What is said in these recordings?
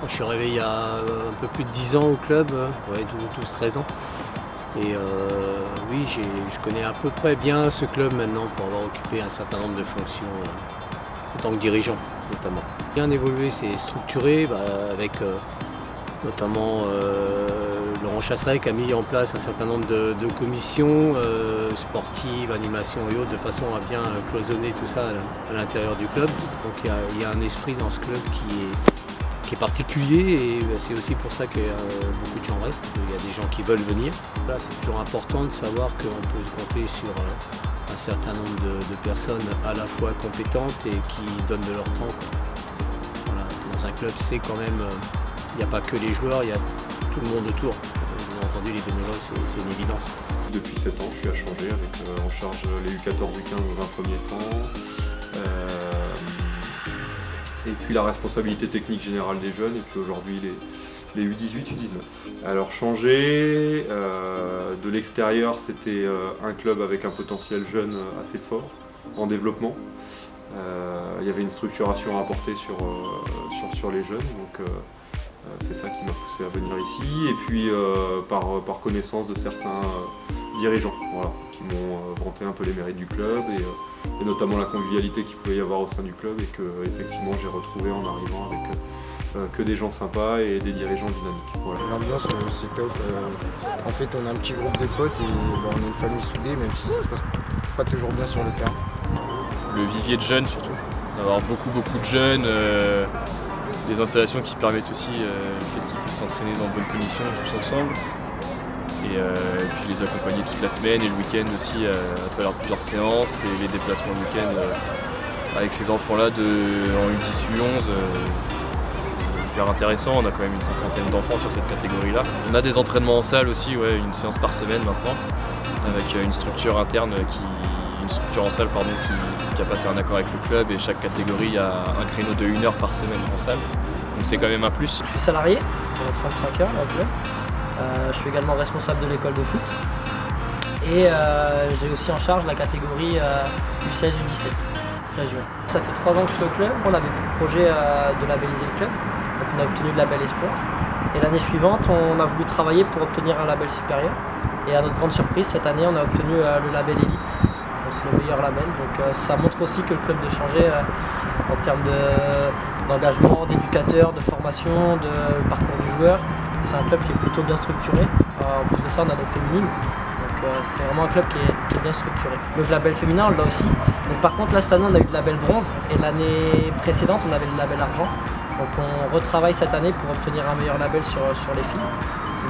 Je suis arrivé il y a un peu plus de 10 ans au club, ouais, 12-13 ans. Et oui, je connais à peu près bien ce club maintenant pour avoir occupé un certain nombre de fonctions en tant que dirigeant notamment. Bien évolué, c'est structuré avec notamment Laurent Chasseret qui a mis en place un certain nombre de commissions sportives, animation et autres, de façon à bien cloisonner tout ça à l'intérieur du club. Donc il y a un esprit dans ce club qui est particulier et c'est aussi pour ça que beaucoup de gens restent. Il y a des gens qui veulent venir. Là, c'est toujours important de savoir qu'on peut compter sur un certain nombre de personnes à la fois compétentes et qui donnent de leur temps. Voilà, dans un club, c'est quand même, il n'y a pas que les joueurs, il y a tout le monde autour. Bien entendu, les bénévoles, c'est une évidence. Depuis 7 ans, je suis à Changé avec en charge les U14, U15 dans un premier temps. Et puis la responsabilité technique générale des jeunes, et puis aujourd'hui les U18, U19. Alors Changé, de l'extérieur, c'était un club avec un potentiel jeune assez fort, en développement. Il y avait une structuration à apporter sur les jeunes, donc c'est ça qui m'a poussé à venir ici. Et puis par connaissance de certains dirigeants, voilà, qui m'ont vanté un peu les mérites du club et notamment la convivialité qu'il pouvait y avoir au sein du club et que effectivement j'ai retrouvé en arrivant avec que des gens sympas et des dirigeants dynamiques. Voilà. L'ambiance c'est top. En fait on a un petit groupe de potes et on est une famille soudée même si ça se passe pas toujours bien sur le terrain. Le vivier de jeunes surtout, d'avoir beaucoup de jeunes, des installations qui permettent aussi le fait qu'ils puissent s'entraîner dans de bonnes conditions tous ensemble. Et puis les accompagner toute la semaine et le week-end aussi à travers plusieurs séances et les déplacements le week-end avec ces enfants-là en U10, U11. C'est hyper intéressant, on a quand même une cinquantaine d'enfants sur cette catégorie-là. On a des entraînements en salle aussi, ouais, une séance par semaine maintenant, avec une structure interne une structure en salle qui a passé un accord avec le club et chaque catégorie a un créneau de 1 heure par semaine en salle. Donc c'est quand même un plus. Je suis salarié, j'ai 35 heures au club. Je suis également responsable de l'école de foot et j'ai aussi en charge la catégorie U16, U17 région. Ça fait 3 ans que je suis au club, on avait pour projet de labelliser le club, donc on a obtenu le label Espoir et l'année suivante on a voulu travailler pour obtenir un label supérieur et à notre grande surprise cette année on a obtenu le label Elite, donc le meilleur label, donc ça montre aussi que le club de Changé en termes d'engagement, d'éducateur, de formation, de parcours du joueur, c'est un club qui est plutôt bien structuré. En plus de ça, on a nos féminines. Donc c'est vraiment un club qui est bien structuré. Le label féminin, on l'a aussi. Donc, par contre, là, cette année, on a eu le label bronze. Et l'année précédente, on avait le label argent. Donc on retravaille cette année pour obtenir un meilleur label sur les filles.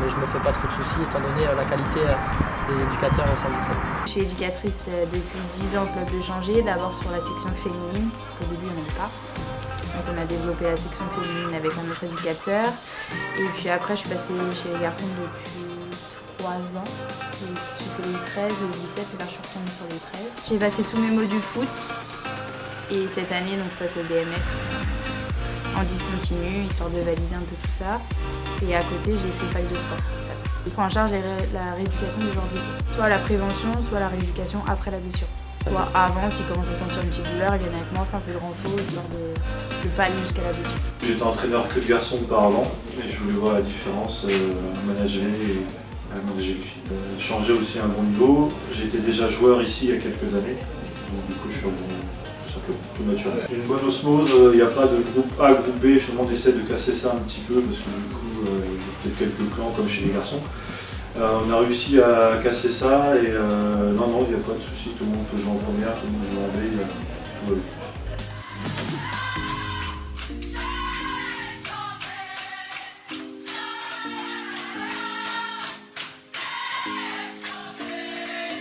Mais je ne me fais pas trop de soucis étant donné la qualité des éducateurs au sein du club. Je suis éducatrice depuis 10 ans au club de Changé. D'abord sur la section féminine, parce qu'au début, on n'avait pas. Donc on a développé la section féminine avec un autre éducateur. Et puis après, je suis passée chez les garçons depuis 3 ans. J'ai fait les U13, les U17 et là je suis retournée sur les U13. J'ai passé tous mes modules foot. Et cette année, donc, je passe le BMF en discontinu, histoire de valider un peu tout ça. Et à côté, j'ai fait fac de sport. Je prends en charge la rééducation des joueurs blessés. Soit la prévention, soit la rééducation après la blessure. Soit avant, s'ils commencent à sentir une petite douleur, ils viennent avec moi, on fait un peu de renfort, histoire de ne pas aller jusqu'à la blessure. J'étais entraîneur que de garçons auparavant, et je voulais voir la différence manager et manager les filles. Changer aussi à un bon niveau. J'étais déjà joueur ici il y a quelques années, donc du coup je suis tout simplement tout naturel. Une bonne osmose, il n'y a pas de groupe A, groupe B, justement on essaie de casser ça un petit peu, parce que du coup il y a peut-être quelques clans comme chez les garçons. On a réussi à casser ça et non, il n'y a pas de souci, tout le monde peut jouer en première, tout le monde joue en B, tout va bien.